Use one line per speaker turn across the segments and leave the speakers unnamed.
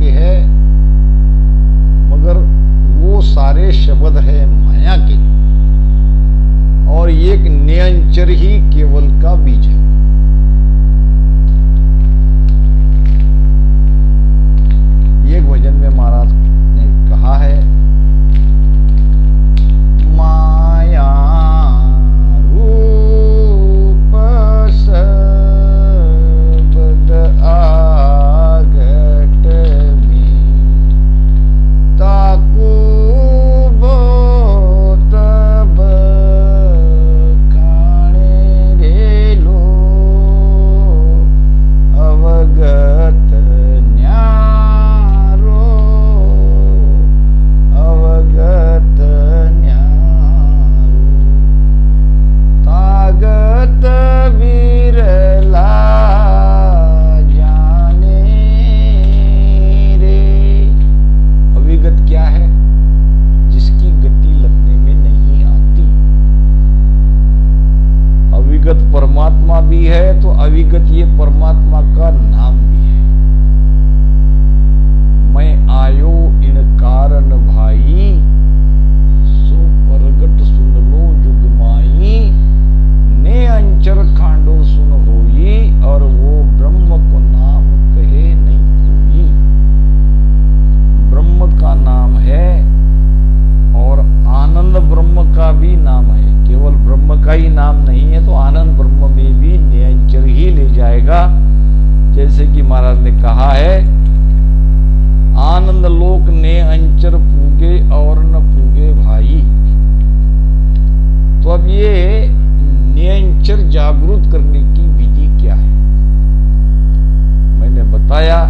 के है, मगर वो सारे शब्द है माया के, और एक नियंचर ही केवल का बीज है। एक भजन में महाराज ने कहा है, माया रूप शब्द आगट में ताकू तब खाने रे लो अवगत न्यारो अवगत न्यारो तागत विरला जाने रे। अविगत क्या है? जिसकी गति लगने में नहीं आती। अविगत परमात्मा भी है, तो अविगत ये परमात्मा का नाम भी है। मैं आयो इन कारण भाई, सो प्रगट सुन लो जुगमाई, ने अंचर खांडो सुन होई, और वो ब्रह्म को नाम कहे नहीं कोई। ब्रह्म का नाम है, और आनंद ब्रह्म का भी नाम है। केवल ब्रह्म का ही नाम नहीं है, तो आनंद ब्रह्म में भी नियंचर ही ले जाएगा। जैसे कि महाराज ने कहा है, आनंद लोक ने अंचर पूगे और न पूगे भाई। तो अब ये नियंचर जागृत करने की विधि क्या है? मैंने बताया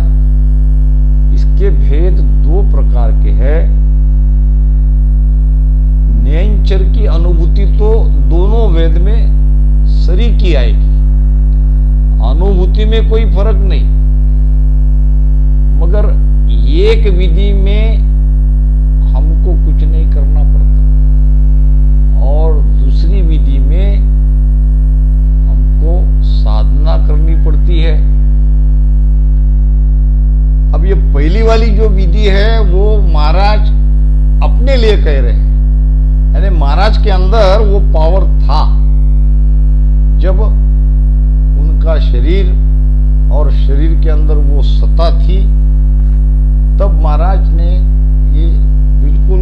इसके भेद दो प्रकार के हैं। नियंचर की अनुभूति तो दोनों वेद में सरीकी आएगी, अनुभूति में कोई फर्क नहीं, मगर एक विधि में हमको कुछ नहीं करना पड़ता, और दूसरी विधि में हमको साधना करनी पड़ती है। अब ये पहली वाली जो विधि है वो महाराज अपने लिए कह रहे हैं, यानी महाराज के अंदर वो पावर था। जब उनका शरीर और शरीर के अंदर वो सत्ता थी, तब महाराज ने ये बिल्कुल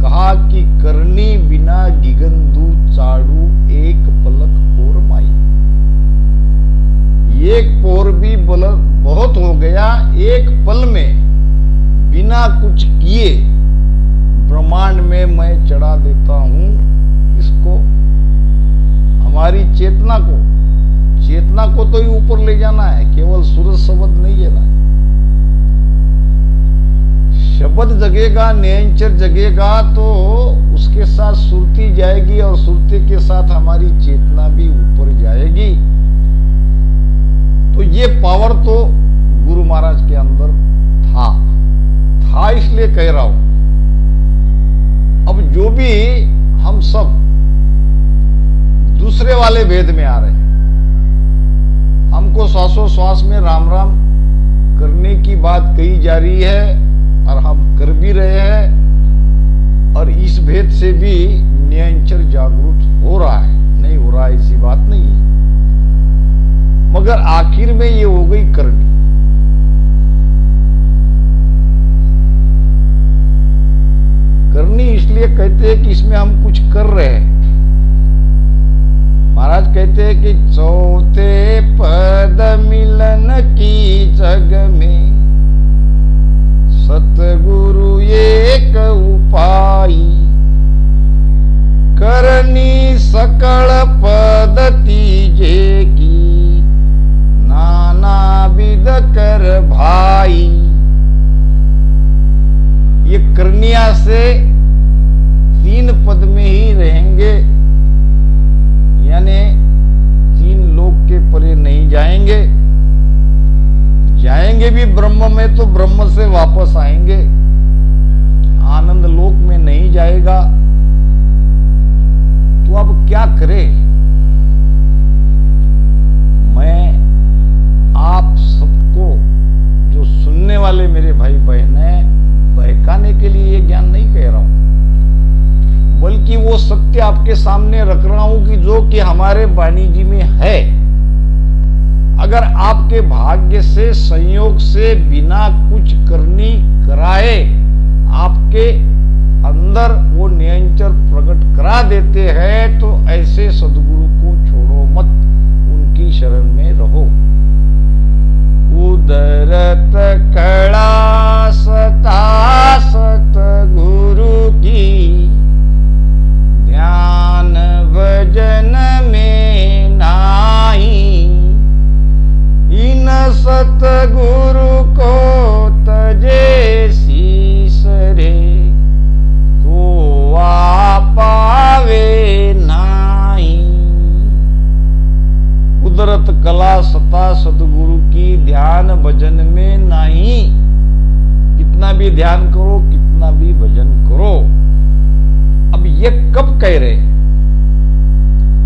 कहा कि करनी बिना गिगंदू चाड़ू एक पलक पोर माई। एक पोर भी बहुत हो गया, एक पल में बिना कुछ किए ब्रह्मांड में मैं चढ़ा देता हूं इसको। हमारी चेतना को तो ही ऊपर ले जाना है, केवल सूरज शब्द नहीं लेना है। शब्द जगेगा, नियंचर जगेगा, तो उसके साथ सुरती जाएगी, और सुरती के साथ हमारी चेतना भी ऊपर जाएगी। तो ये पावर तो गुरु महाराज के अंदर था इसलिए कह रहा हूं। अब जो भी हम सब दूसरे वाले भेद में आ रहे हैं, हमको श्वासोश्वास में राम राम करने की बात कही जा रही है, और हम कर भी रहे हैं, और इस भेद से भी नियंचर जागृत हो रहा है। नहीं हो रहा ऐसी बात नहीं है, मगर आखिर में ये हो गई करनी। करनी इसलिए कहते हैं कि इसमें हम कुछ कर रहे हैं। महाराज कहते हैं कि चौथे पद मिलन की जग में सतगुरु एक उपाई, करनी सकल पद्धति जे की नाना विध कर भाई। ये करनिया से तीन पद में ही रहेंगे, यानी तीन लोक के परे नहीं जाएंगे। जाएंगे भी ब्रह्म में तो ब्रह्म से वापस आएंगे, आनंद लोक में नहीं जाएगा। तो अब क्या करे? मैं आप सबको, जो सुनने वाले मेरे भाई बहन विधि आपके सामने रख रहा हूं कि जो कि हमारे वाणी जी में है। अगर आपके भाग्य से, संयोग से, बिना कुछ करनी कराए आपके अंदर वो निरंतर प्रकट करा देते हैं, तो ऐसे सदगुरु को छोड़ो मत, उनकी शरण में रहो। उदरत कड़ा सता सतगुरु की, ध्यान भजन में नाही, इन सतगुरु को तजे शीस रे, तो आ पावे नाही। कुदरत कला सता सतगुरु की, ध्यान भजन में नहीं। कितना भी ध्यान करो, कितना भी भजन करो। अब ये कब कह रहे?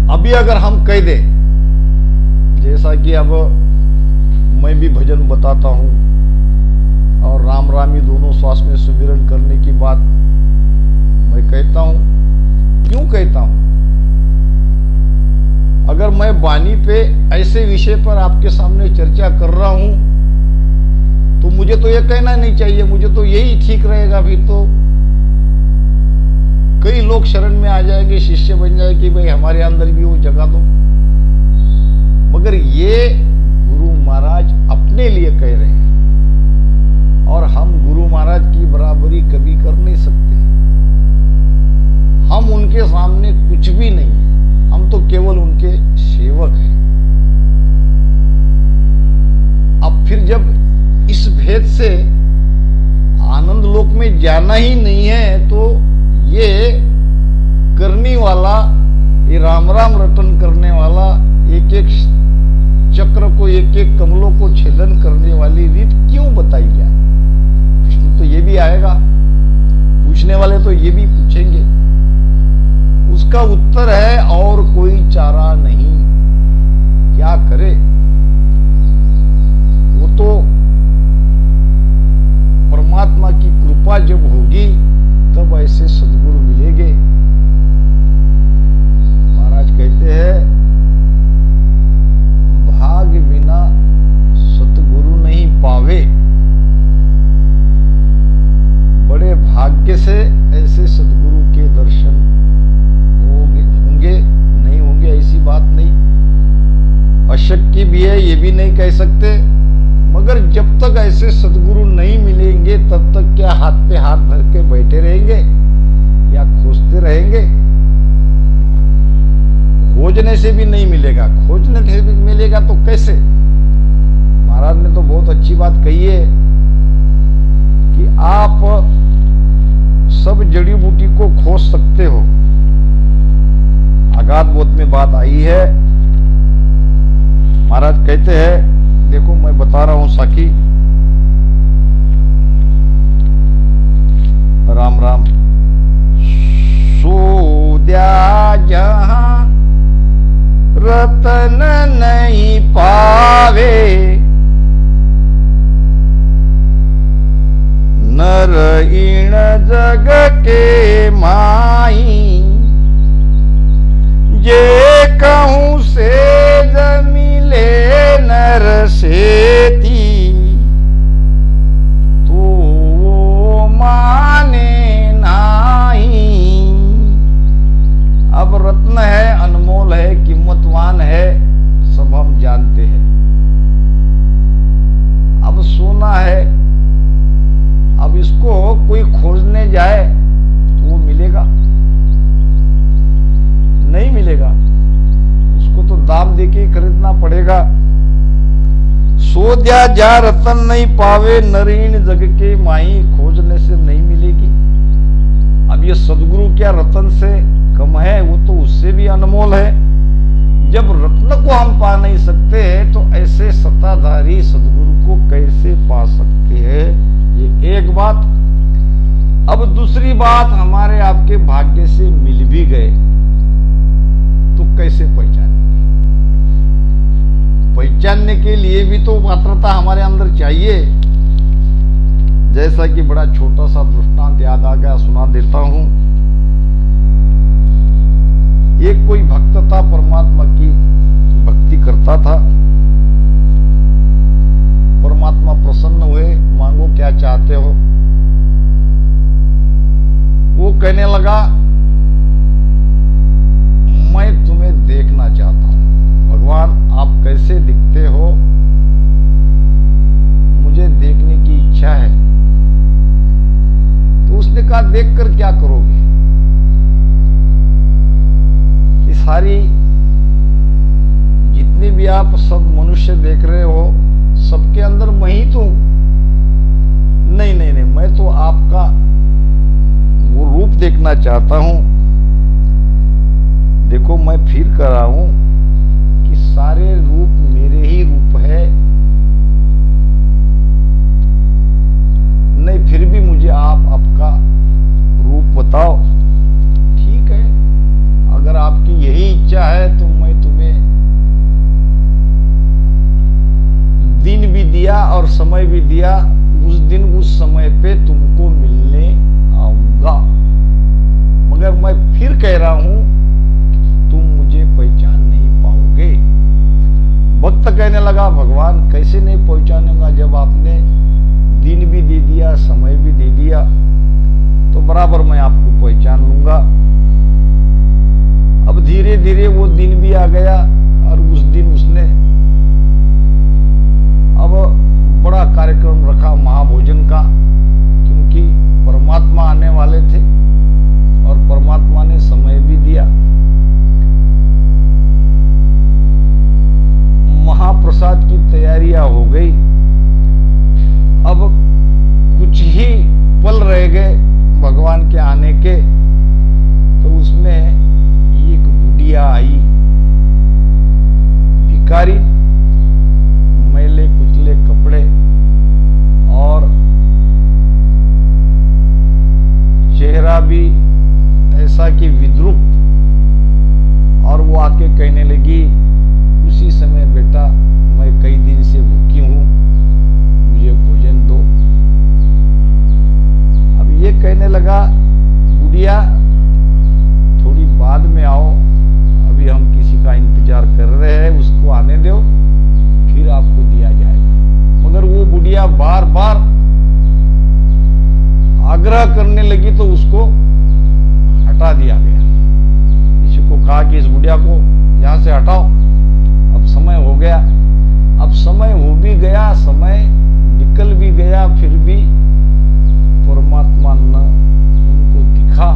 अभी अगर हम कह दे, जैसा कि अब मैं भी भजन बताता हूं और राम राम ही दोनों श्वास में सुमिरन करने की बात मैं कहता हूं, क्यों कहता हूं? अगर मैं वाणी पे ऐसे विषय पर आपके सामने चर्चा कर रहा हूं, तो मुझे तो यह कहना नहीं चाहिए, मुझे तो यही ठीक रहेगा। फिर तो कई लोग शरण में आ जाएंगे, शिष्य बन जाए कि भाई हमारे अंदर भी वो जगह दो। मगर ये गुरु महाराज अपने लिए कह रहे हैं, और हम गुरु महाराज की बराबरी कभी कर नहीं सकते। हम उनके सामने कुछ भी नहीं है, हम तो केवल उनके सेवक हैं। अब फिर जब इस भेद से आनंद लोक में जाना ही नहीं है, तो ये करने वाला, ये राम राम रटन करने वाला, एक एक चक्र को, एक एक कमलों को छेदन करने वाली रीत क्यों बताई जाए? प्रश्न तो ये भी आएगा, पूछने वाले तो ये भी पूछेंगे। उसका उत्तर है और कोई चारा नहीं। क्या करे? वो तो परमात्मा की कृपा जब होगी तब ऐसे सद्गुरु मिलेंगे। महाराज कहते हैं, भाग बिना सतगुरु नहीं पावे। बड़े भाग्य से ऐसे सतगुरु के दर्शन होंगे, नहीं होंगे ऐसी बात नहीं। अशक्य भी है, ये भी नहीं कह सकते। मगर जब तक ऐसे सतगुरु नहीं मिलेंगे, तब तक क्या हाथ पे हाथ धर के बैठे रहेंगे या खोजते रहेंगे? खोजने से भी नहीं मिलेगा। खोजने से भी मिलेगा तो कैसे? महाराज ने तो बहुत अच्छी बात कही है कि आप सब जड़ी बूटी को खोज सकते हो। अगाध बोध में बात आई है। महाराज कहते हैं, देखो मैं बता रहा हूं साखी, राम राम। सोद्या जहां रतन नहीं पावे, नर इन जग के माई, जे कहूं से जमिले नर सेती, तो वो माने नाही। अब रत्न है, अनमोल है, कीमतवान है, सब हम जानते हैं। अब सोना है, अब इसको कोई खोजने जाए तो वो मिलेगा? नहीं मिलेगा। उसको तो दाम देके खरीदना पड़ेगा। सोद्या जा रतन नहीं पावे, नरीन जग के माई, खोजने से नहीं मिलेगी। अब ये सदगुरु क्या रतन से कम है? वो तो उससे भी अनमोल है। जब रत्न को हम पा नहीं सकते तो ऐसे सत्ताधारी सदगुरु को कैसे पा सकते हैं? ये एक बात। अब दूसरी बात, हमारे आपके भाग्य से मिल भी गए तो कैसे पहचानेंगे? पहचानने के लिए भी तो पात्रता हमारे अंदर चाहिए। जैसा कि बड़ा छोटा सा दृष्टांत याद आ गया, सुना देता हूं। एक कोई भक्त था, परमात्मा की भक्ति करता था। परमात्मा प्रसन्न हुए, मांगो क्या चाहते हो। वो कहने लगा, मैं तुम्हें देखना चाहता हूं। भगवान आप कैसे दिखते हो, मुझे देखने की इच्छा है। तो उसने कहा, देखकर क्या करोगे? ये सारी जितने भी आप सब मनुष्य देख रहे हो, सबके अंदर मैं ही तो हूं। नहीं नहीं नहीं, मैं तो आपका वो रूप देखना चाहता हूं। देखो मैं फिर कह रहा हूं कि सारे रूप मेरे ही रूप है। नहीं, फिर भी मुझे आप आपका रूप बताओ। ठीक है, अगर आपकी यही इच्छा है तो मैं तुम्हें दिन भी दिया और समय भी दिया। उस दिन उस समय पे तुमको मिलने आऊंगा। मगर मैं फिर कह रहा हूं, तुम मुझे पहचान नहीं पाओगे। भक्त कहने लगा, भगवान कैसे नहीं पहचानूंगा, जब आपने दिन भी दे दिया, समय भी दे दिया, तो बराबर मैं आपको पहचान लूंगा। अब धीरे धीरे वो दिन भी आ गया और उस दिन उसने अब बड़ा कार्यक्रम रखा महाभोजन का, क्योंकि परमात्मा आने वाले थे और परमात्मा ने समय भी दिया। महाप्रसाद की तैयारियां हो गई। अब कुछ ही पल रह गए भगवान के आने के। तो उसमें एक बुढ़िया आई, भिखारी, मैले कुचले कपड़े और चेहरा भी ऐसा कि विद्रूप। और वो आके कहने लगी, उसी समय बेटा मैं कई दिन से भूखी हूं, मुझे भोजन दो। अब ये कहने लगा, बुढ़िया थोड़ी बाद में आओ, अभी हम किसी का इंतजार कर रहे हैं, उसको आने दो, फिर आपको दिया जाएगा। मगर वो बुढ़िया बार बार आग्रह करने लगी तो उसको हटा दिया गया। किसी को कहा कि इस बुढ़िया को यहां से हटाओ, अब समय हो गया। अब समय हो भी गया, समय निकल भी गया, फिर भी परमात्मा न उनको दिखा।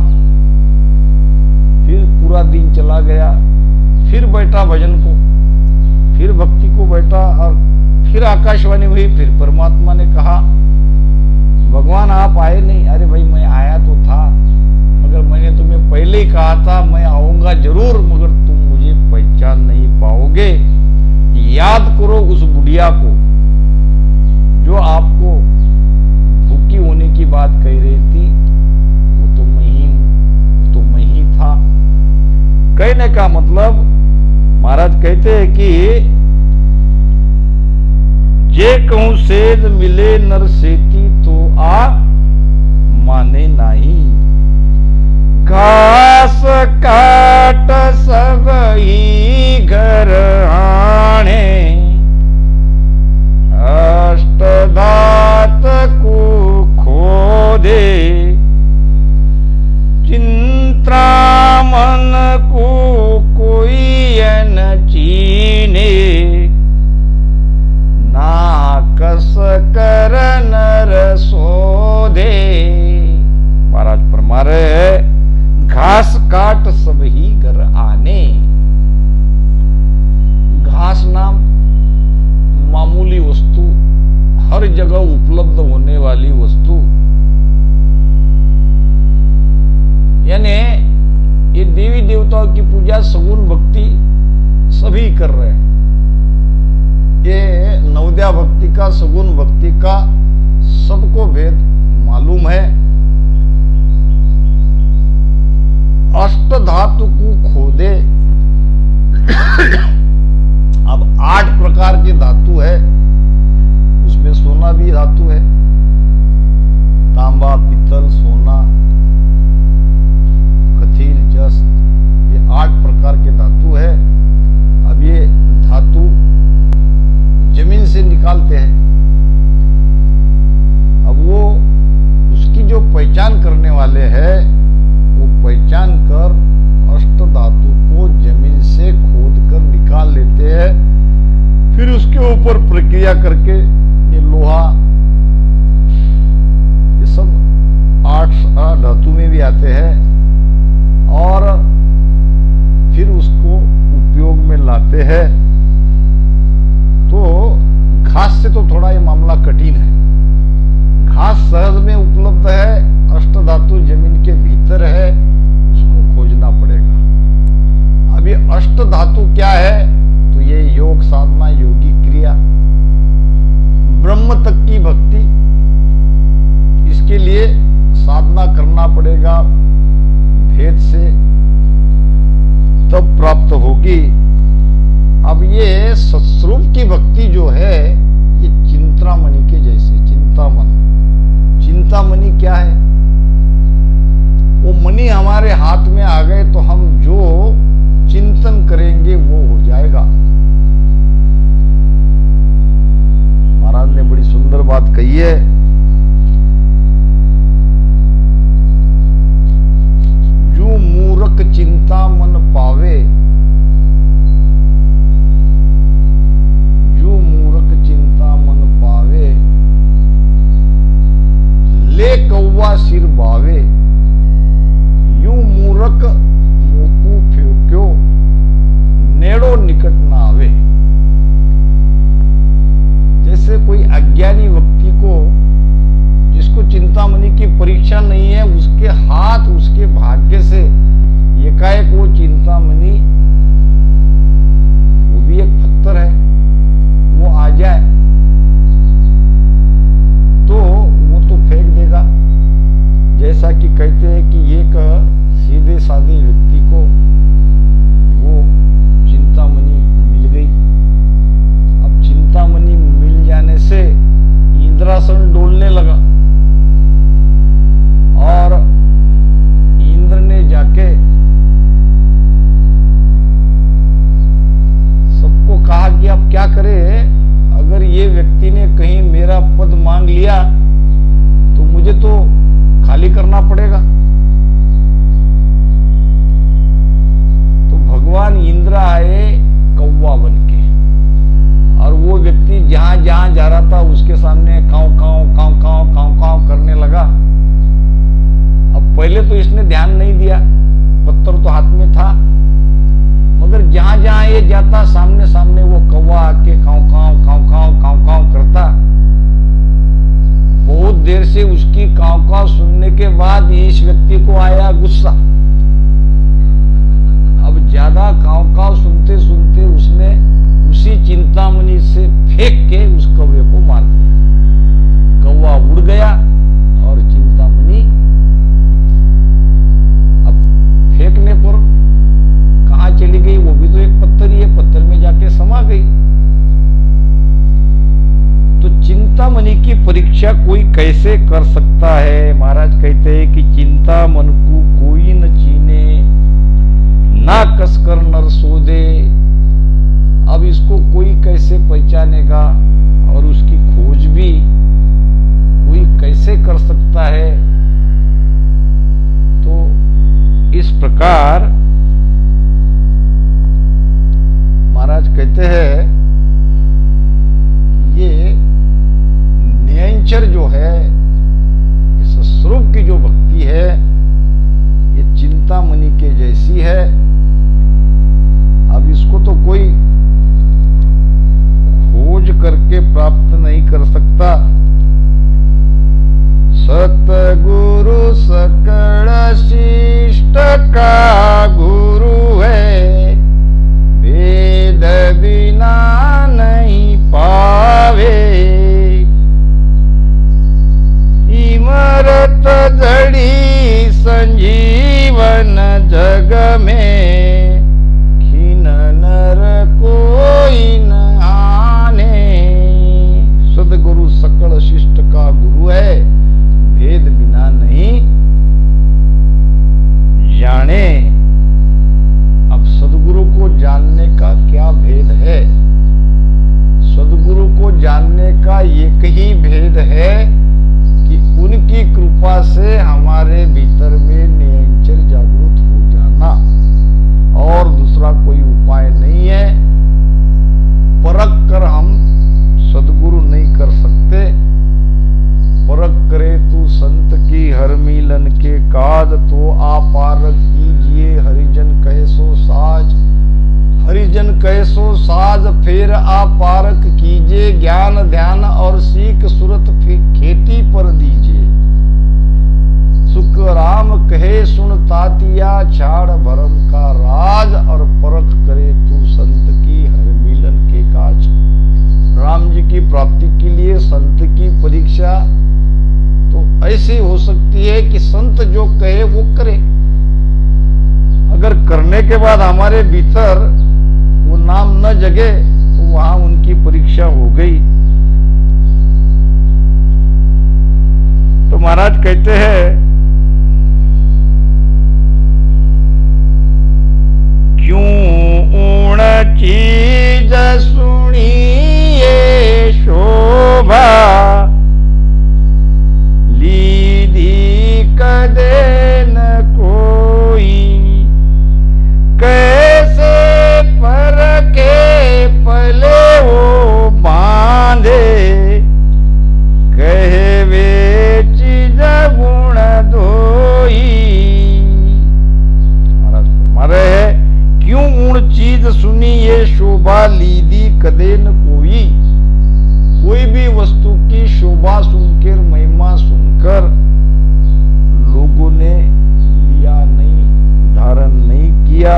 फिर पूरा दिन चला गया, फिर बैठा भजन को, फिर भक्ति को बैठा, और फिर आकाशवाणी हुई। फिर परमात्मा ने कहा, भगवान आप आए नहीं। अरे भाई मैं आया तो था, मगर मैंने तुम्हें पहले ही कहा था मैं आऊंगा जरूर, मगर तुम मुझे पहचान नहीं पाओगे। याद करो उस बुढ़िया को जो आपको भूखी होने की बात कह रही थी, वो तो मैं ही था। कहने का मतलब महाराज कहते हैं कि जे कहूं सेज मिले नर सेती, तो आ माने नाही। घास काट सब ही घर आणे, अष्टधात को खोदे। चिंता मन को कोई न चीने, नाकस कर नर सोधे। महाराज फरमा रहे हैं, घास काट सब ही घर आने। घास नाम मामूली वस्तु, हर जगह उपलब्ध होने वाली वस्तु, यानी ये देवी देवताओं की पूजा सगुण भक्ति सभी कर रहे हैं। ये नवद्या भक्ति का, सगुण भक्ति का सबको भेद मालूम है। अष्ट धातु को खोदे। अब 8 प्रकार के धातु है, उसमें सोना भी धातु है, तांबा, पित्तल, सोना, कथिल, जस, ये 8 प्रकार से निकालते हैं। अब वो उसकी जो पहचान करने वाले हैं, वो पहचान कर अष्ट धातु को जमीन से खोद कर निकाल लेते हैं। फिर उसके ऊपर प्रक्रिया करके ये लोहा, ये सब 8 धातु में भी आते हैं, और फिर उसको उपयोग में लाते हैं। तो घास से तो थोड़ा ये मामला कठिन है। घास सहज में उपलब्ध है, अष्ट धातु जमीन के भीतर है, उसको खोजना पड़ेगा। अब ये अष्ट धातु क्या है? तो ये योग साधना, योगी क्रिया, ब्रह्म तक की भक्ति, इसके लिए साधना करना पड़ेगा भेद से, तब प्राप्त होगी। अब ये सत्स्वरूप की भक्ति जो है, ये चिंतामणि के जैसे, चिंतामणि क्या है? वो मणि हमारे हाथ में आ गए तो हम जो चिंतन करेंगे वो हो जाएगा। महाराज ने बड़ी सुंदर बात कही है। जो मूर्ख चिंता मन पावे, जो मूर्ख चिंता मन पावे, ले कौवा सिर बावे, यूं मूर्ख मोकू फेंक्यो, नेड़ो निकट ना आवे। जैसे कोई अज्ञानी व्यक्ति को, जिसको चिंतामणि की परीक्षा नहीं है, उसके हाथ, उसके भाग्य से एकाएक वो चिंतामणि, वो भी एक पत्थर है, वो आ जाए तो वो तो फेंक देगा। जैसा कि कहते हैं कि एक सीधे साधे व्यक्ति को वो चिंतामणि मिल गई। अब चिंतामणि मिल जाने से इंद्रासन डोलने लगा, और इंद्र ने जाके सबको कहा कि अब क्या करें, अगर ये व्यक्ति ने कहीं मेरा पद मांग लिया तो मुझे तो खाली करना पड़ेगा। तो भगवान इंद्र आए कौवा बन के, और वो व्यक्ति जहां जहां जा रहा था उसके सामने काव काव काव काव काव काव करने लगा। अब पहले तो इसने ध्यान नहीं दिया, पत्थर तो हाथ में था, मगर जहां जहां ये जाता सामने सामने वो कौवा आके काव काव काव काव काव काव करता। बहुत देर से उसकी काव काव सुनने के बाद इस व्यक्ति को आया गुस्सा। अब ज्यादा काव काव सुनते सुनते उसने उसी चिंतामणि से फेंक के उस कौवे को मार दिया। कौवा उड़ गया और चिंतामणि अब फेंकने पर कहां चली गई? वो भी तो एक पत्थर ही है, पत्थर में जाके समा गई। तो चिंतामणि की परीक्षा कोई कैसे कर सकता है? महाराज कहते हैं कि चिंता मन को कोई न चीने, ना कसकर नर सोधे। अब इसको कोई कैसे पहचानेगा, और उसकी खोज भी कोई कैसे कर सकता है? तो इस प्रकार महाराज कहते हैं ये न्यायचर जो है, इस स्वरूप की जो भक्ति है, ये चिंतामणि के जैसी है। अब इसको तो कोई खोज करके प्राप्त नहीं कर सकता। सतगुरु सकल शिष्ट का गुरु है, वेद बिना नहीं पावे। इमरत जड़ी संजीवन जग में, खिन नर कोई न आने। सदगुरु सकल शिष्ट का गुरु है, भेद बिना नहीं जाने का एक ही भेद है कि उनकी कृपा से हमारे भीतर में निरंतर जागृत हो जाना, और दूसरा कोई उपाय नहीं है। परख कर हम सद्गुरु नहीं कर सकते। परख करे तू संत की हर मिलन के काज, तो आपारक कीजिए हरिजन कैसो साज। हरिजन कैसो साज फिर आपारक कीजिए, ज्ञान ध्यान और सीख सुरत खेती पर दीजिए। सुख राम कहे सुन तातिया, छाड़ भरम का राज, और परख करे तू संत की हर मिलन के काज। राम जी की प्राप्ति के लिए संत की परीक्षा तो ऐसी हो सकती है कि संत जो कहे वो करे। अगर करने के बाद हमारे भीतर वो नाम न जगे तो वहां उनकी परीक्षा हो गई। तो महाराज कहते हैं, क्यों ऊण चीज सुनिए शोभा, लीधी कदे न कोई। कैसे परखे पले वो बांधे, कहे वे चीज गुण धोई। महाराज फरमा रहे हैं, क्यों ऊण चीज सुनी ये शोभा, लीधी कदे न कोई। कोई भी वस्तु की शोभा सुनकर, महिमा सुनकर लोगों ने लिया नहीं, धारण नहीं किया,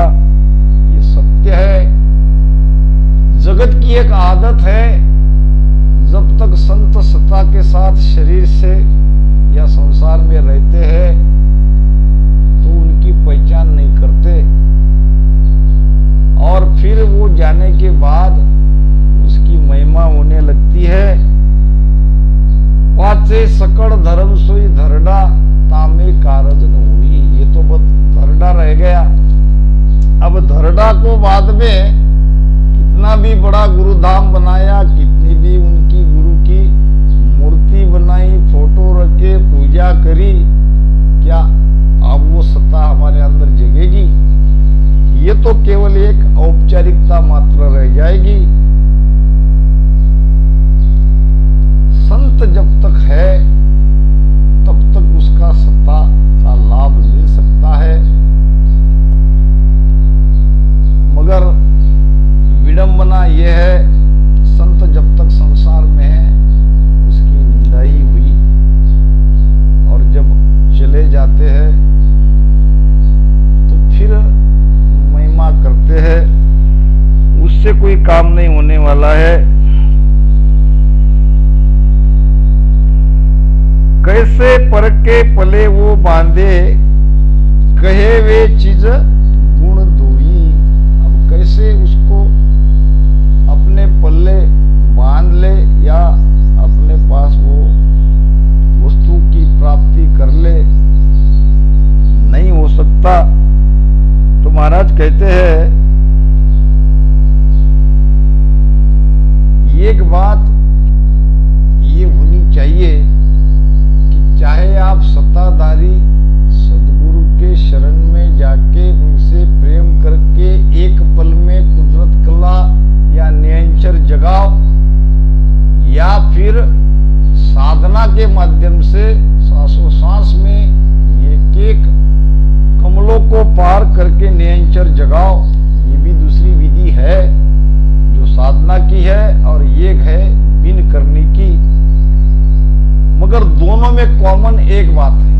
ये सत्य है। जगत की एक आदत है, जब तक संत सत्ता के साथ शरीर से या संसार में रहते हैं तो उनकी पहचान नहीं करते, और फिर वो जाने के बाद उसकी महिमा होने लगती है। पाचे सकड़ धर्म सोई धरडा, तामे कारज न हुई। ये तो बस धरडा रह गया। अब धरडा को बाद में कितना भी बड़ा गुरुधाम बनाया, कितनी भी उनकी गुरु की मूर्ति बनाई, फोटो रखे, पूजा करी, क्या अब वो सत्ता हमारे अंदर जगेगी? ये तो केवल एक औपचारिकता मात्र रह जाएगी। संत जब तक है तब तक उसका सत्ता का लाभ मिल सकता है, मगर विडंबना यह है, संत जब तक संसार में है उसकी निंदा ही हुई, और जब चले जाते हैं तो फिर महिमा करते हैं, उससे कोई काम नहीं होने वाला है। कैसे परके पले वो बांधे, कहे वे चीज गुण दोई। अब कैसे उसको अपने पल्ले बांध ले या अपने पास वो वस्तु की प्राप्ति कर ले, नहीं हो सकता। तो महाराज कहते हैं, एक बात ये होनी चाहिए कि चाहे आप सत्ताधारी सदगुरु के शरण में जाके उनसे प्रेम करके एक पल में कुदरत कला या निरंतर जगाओ, या फिर साधना के माध्यम से सांसों सांस में एक एक कमलों को पार करके निरंतर जगाओ। ये भी दूसरी विधि है जो साधना की है, और एक है बिन करने की। मगर दोनों में कॉमन एक बात है,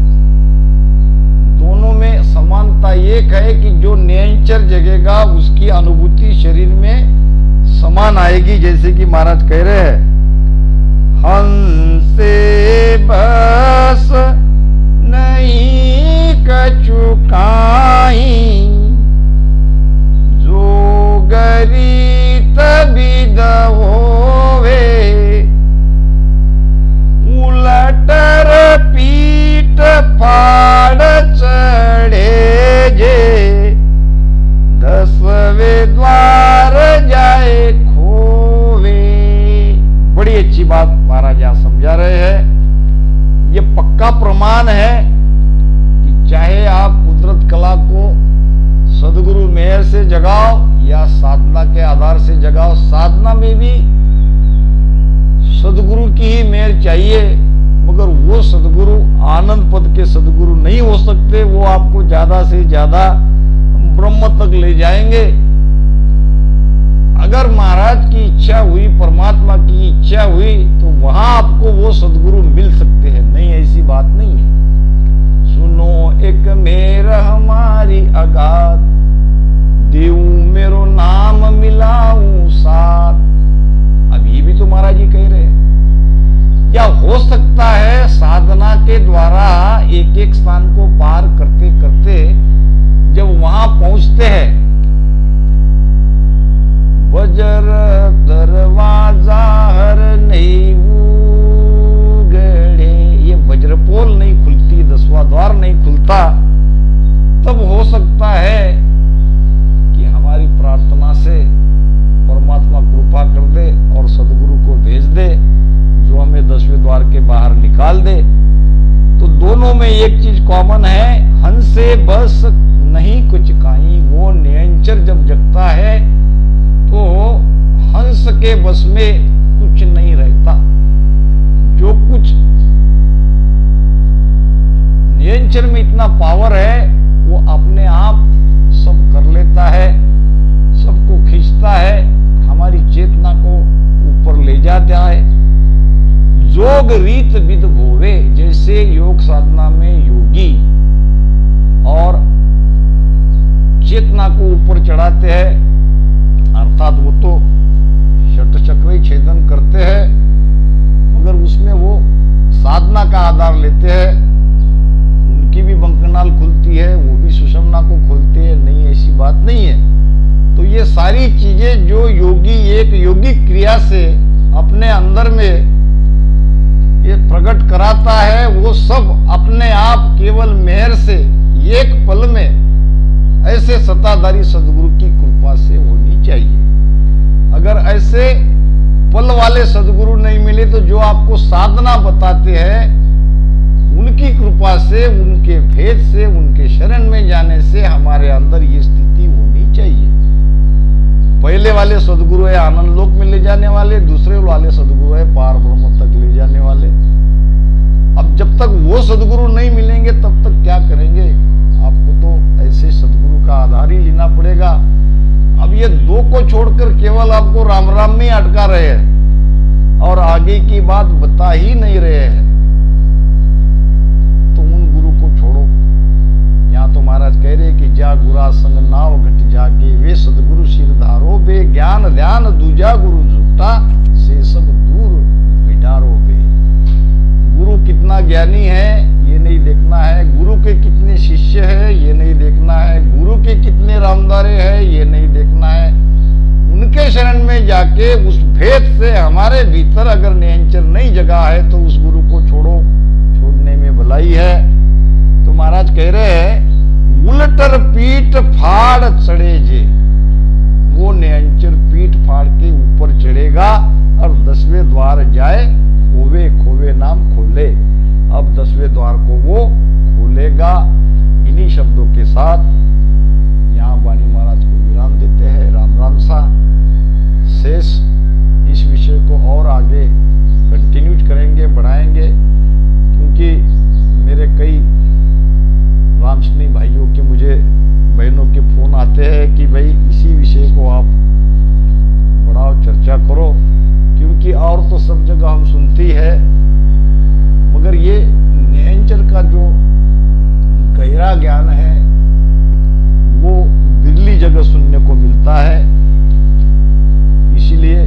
दोनों में समानता एक है कि जो निरंतर जगेगा उसकी अनुभूति शरीर में समान आएगी। जैसे कि महाराज कह रहे हैं, हंसे बस नहीं कछु काई, जो गरी तभी होवे, उलटर पीठ फाड़ चढ़े जे, 10वें द्वार जाए खोवे। अच्छी बात महाराज यहां समझा रहे हैं। ये पक्का प्रमाण है कि चाहे आप कुदरत कला को सदगुरु मेहर से जगाओ या साधना के आधार से जगाओ, साधना में भी सदगुरु की ही मेहर चाहिए, मगर वो सदगुरु आनंद पद के सदगुरु नहीं हो सकते। वो आपको ज्यादा से ज्यादा ब्रह्म तक ले जाएंगे। अगर महाराज की इच्छा हुई, परमात्मा की इच्छा हुई, तो वहां आपको वो सदगुरु मिल सकते हैं, नहीं ऐसी बात नहीं है। सुनो एक मेरा हमारी अगाध, देऊ मेरो नाम मिलाऊं साथ। अब ये भी तो महाराज जी कह रहे हैं। या हो सकता है साधना के द्वारा एक एक स्थान को पार करते करते जब वहां पहुंचते हैं, वज्र दरवाजा हर नहीं गड़े, ये वज्रपोल नहीं खुलती, 10वां द्वार नहीं खुलता, तब हो सकता है कि हमारी प्रार्थना से परमात्मा कृपा कर दे और सदगुरु को भेज दे जो हमें 10वें द्वार के बाहर निकाल दे। तो दोनों में एक चीज कॉमन है, हंसे बस नहीं कुछ काई। वो नियंचर जब जगता है तो हंस के बस में कुछ नहीं रहता। जो कुछ नियंचर में इतना पावर है वो अपने आप सब कर लेता है, सबको खींचता है, हमारी चेतना को ऊपर ले जाता है। जोग रीत विद भोवे, जैसे योग साधना में योगी और चेतना को ऊपर चढ़ाते हैं, अर्थात वो तो षट चक्र ही छेदन करते हैं, मगर उसमें वो साधना का आधार लेते हैं, उनकी भी बंकनाल खुलती है, वो भी सुषमना को खोलते हैं, नहीं ऐसी बात नहीं है। तो ये सारी चीजें जो योगी एक योगिक क्रिया से अपने अंदर में ये प्रकट कराता है, वो सब अपने आप केवल मेहर से एक पल में ऐसे सत्ताधारी सदगुरु की कृपा से होनी चाहिए। अगर ऐसे पल वाले सदगुरु नहीं मिले तो जो आपको साधना बताते हैं, उनकी कृपा से, उनके भेद से, उनके शरण में जाने से हमारे अंदर ये स्थिति होनी चाहिए। पहले वाले सदगुरु है आनंद लोक में ले जाने वाले, दूसरे वाले सदगुरु है पार ब्रह्म तक ले जाने वाले। अब जब तक वो सदगुरु नहीं मिलेंगे तब तक क्या करेंगे? आपको तो ऐसे सदगुरु का आधार ही लेना पड़ेगा। अब ये दो को छोड़कर केवल आपको राम राम में अटका रहे हैं और आगे की बात बता ही नहीं रहे हैं, तो उन गुरु को छोड़ो। यहाँ तो महाराज कह रहे कि जा गुरा संग नाव घट जाके, वे सदगुरु सिर धारो बे, ज्ञान ध्यान दूजा गुरु झूठा, से सब दूर बिडारो बे। गुरु कितना ज्ञानी है ये नहीं देखना है, गुरु के कितने शिष्य है ये नहीं देखना है, गुरु के कितने रामदारे हैं ये नहीं देखना है। उनके शरण में जाके उस भेद से हमारे भीतर अगर नियंत्रण नहीं जगा है तो उस गुरु को छोड़ो, छोड़ने में भलाई है। तो महाराज कह रहे हैं उलटर पीठ फाड़ चढ़े जे, वो नियंचर पीठ फाड़ के ऊपर चढ़ेगा और 10वें द्वार जाए, खोवे खोवे नाम खोले। अब 10वें द्वार को वो खोलेगा। इन्हीं शब्दों के साथ यहाँ वाणी महाराज को विराम देते हैं। राम राम सा। शेष इस विषय को और आगे कंटिन्यू करेंगे, बढ़ाएंगे, क्योंकि मेरे कई रामस्नेही भाइयों के, मुझे बहनों के फोन आते हैं कि भाई इसी विषय को आप बढ़ाओ, चर्चा करो, क्योंकि और तो सब जगह हम सुनती है, मगर ये नियंचर का जो गहरा ज्ञान है वो बिरली जगह सुनने को मिलता है। इसीलिए